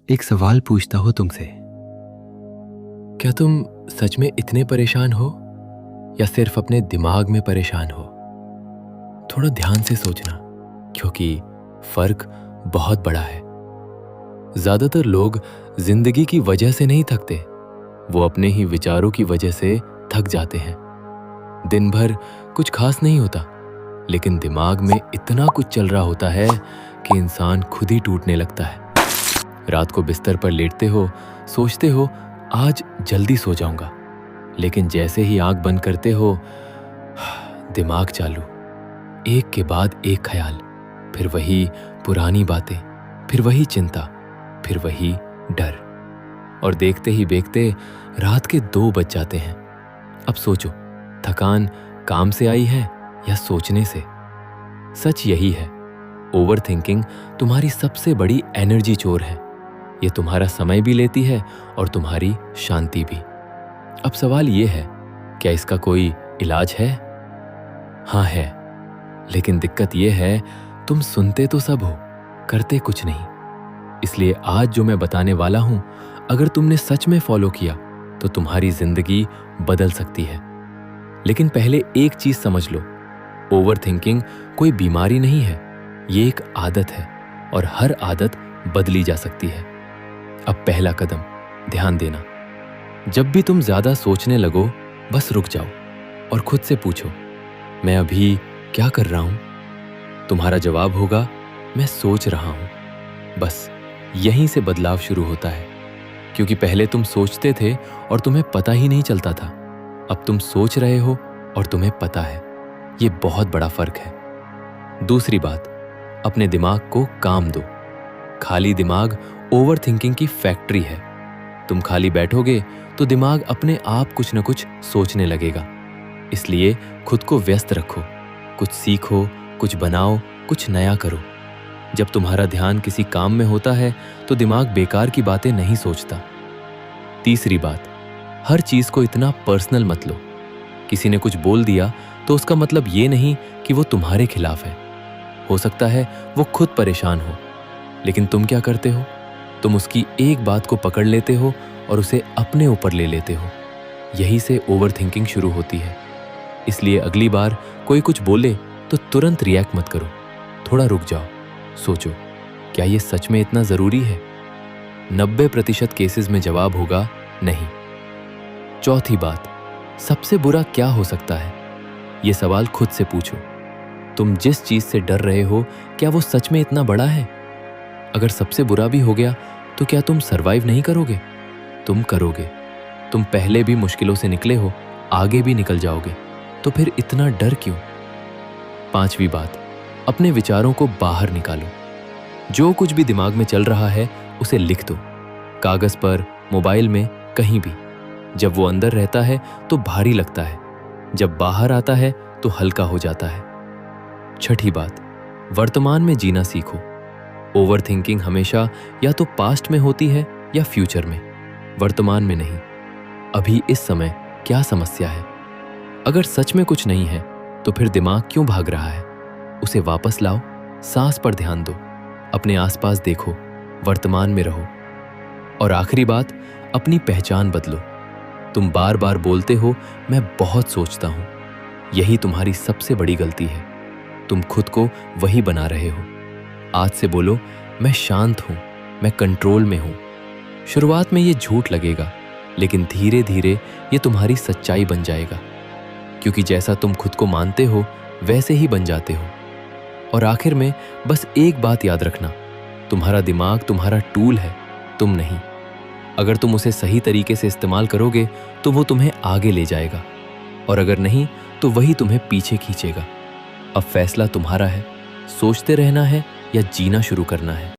एक सवाल पूछता हूं तुमसे। क्या तुम सच में इतने परेशान हो या सिर्फ अपने दिमाग में परेशान हो? थोड़ा ध्यान से सोचना, क्योंकि फर्क बहुत बड़ा है। ज्यादातर लोग जिंदगी की वजह से नहीं थकते, वो अपने ही विचारों की वजह से थक जाते हैं। दिन भर कुछ खास नहीं होता, लेकिन दिमाग में इतना कुछ चल रहा होता है कि इंसान खुद ही टूटने लगता है। रात को बिस्तर पर लेटते हो, सोचते हो आज जल्दी सो जाऊंगा, लेकिन जैसे ही आंख बंद करते हो, दिमाग चालू, एक के बाद एक ख्याल, फिर वही पुरानी बातें, फिर वही चिंता, फिर वही डर, और देखते ही देखते रात के 2 बज जाते हैं। अब सोचो, थकान काम से आई है या सोचने से? सच यही है, ओवर थिंकिंग तुम्हारी सबसे बड़ी एनर्जी चोर है। ये तुम्हारा समय भी लेती है और तुम्हारी शांति भी। अब सवाल ये है, क्या इसका कोई इलाज है? हाँ है, लेकिन दिक्कत ये है, तुम सुनते तो सब हो, करते कुछ नहीं। इसलिए आज जो मैं बताने वाला हूं, अगर तुमने सच में फॉलो किया तो तुम्हारी जिंदगी बदल सकती है। लेकिन पहले एक चीज समझ लो, ओवर थिंकिंग कोई बीमारी नहीं है, ये एक आदत है और हर आदत बदली जा सकती है। अब पहला कदम, ध्यान देना। जब भी तुम ज्यादा सोचने लगो, बस रुक जाओ और खुद से पूछो, मैं अभी क्या कर रहा हूं? तुम्हारा जवाब होगा, मैं सोच रहा हूं। बस यहीं से बदलाव शुरू होता है, क्योंकि पहले तुम सोचते थे और तुम्हें पता ही नहीं चलता था। अब तुम सोच रहे हो और तुम्हें पता है। ये बहुत बड़ा फर्क है। दूसरी बात, अपने दिमाग को काम दो। खाली दिमाग ओवर थिंकिंग की फैक्ट्री है। तुम खाली बैठोगे तो दिमाग अपने आप कुछ न कुछ सोचने लगेगा। इसलिए खुद को व्यस्त रखो, कुछ सीखो, कुछ बनाओ, कुछ नया करो। जब तुम्हारा ध्यान किसी काम में होता है तो दिमाग बेकार की बातें नहीं सोचता। तीसरी बात, हर चीज को इतना पर्सनल मत लो। किसी ने कुछ बोल दिया तो उसका मतलब ये नहीं कि वो तुम्हारे खिलाफ है। हो सकता है वो खुद परेशान हो, लेकिन तुम क्या करते हो? तुम उसकी एक बात को पकड़ लेते हो और उसे अपने ऊपर ले लेते हो। यही से ओवर थिंकिंग शुरू होती है। इसलिए अगली बार कोई कुछ बोले तो तुरंत रिएक्ट मत करो, थोड़ा रुक जाओ, सोचो, क्या ये सच में इतना जरूरी है? 90% केसेस में जवाब होगा नहीं। चौथी बात, सबसे बुरा क्या हो सकता है? ये सवाल खुद से पूछो। तुम जिस चीज से डर रहे हो, क्या वो सच में इतना बड़ा है? अगर सबसे बुरा भी हो गया तो क्या तुम सरवाइव नहीं करोगे? तुम करोगे। तुम पहले भी मुश्किलों से निकले हो, आगे भी निकल जाओगे, तो फिर इतना डर क्यों? पांचवी बात, अपने विचारों को बाहर निकालो। जो कुछ भी दिमाग में चल रहा है उसे लिख दो, कागज पर, मोबाइल में, कहीं भी। जब वो अंदर रहता है तो भारी लगता है, जब बाहर आता है तो हल्का हो जाता है। छठी बात, वर्तमान में जीना सीखो। ओवर थिंकिंग हमेशा या तो पास्ट में होती है या फ्यूचर में, वर्तमान में नहीं। अभी इस समय क्या समस्या है? अगर सच में कुछ नहीं है तो फिर दिमाग क्यों भाग रहा है? उसे वापस लाओ, सांस पर ध्यान दो, अपने आसपास देखो, वर्तमान में रहो। और आखिरी बात, अपनी पहचान बदलो। तुम बार बार बोलते हो, मैं बहुत सोचता हूं। यही तुम्हारी सबसे बड़ी गलती है। तुम खुद को वही बना रहे हो। आज से बोलो, मैं शांत हूं, मैं कंट्रोल में हूं। शुरुआत में ये झूठ लगेगा, लेकिन धीरे धीरे ये तुम्हारी सच्चाई बन जाएगा, क्योंकि जैसा तुम खुद को मानते हो वैसे ही बन जाते हो। और आखिर में बस एक बात याद रखना, तुम्हारा दिमाग तुम्हारा टूल है, तुम नहीं। अगर तुम उसे सही तरीके से इस्तेमाल करोगे तो वो तुम्हें आगे ले जाएगा, और अगर नहीं तो वही तुम्हें पीछे खींचेगा। अब फैसला तुम्हारा है, सोचते रहना है या जीना शुरू करना है।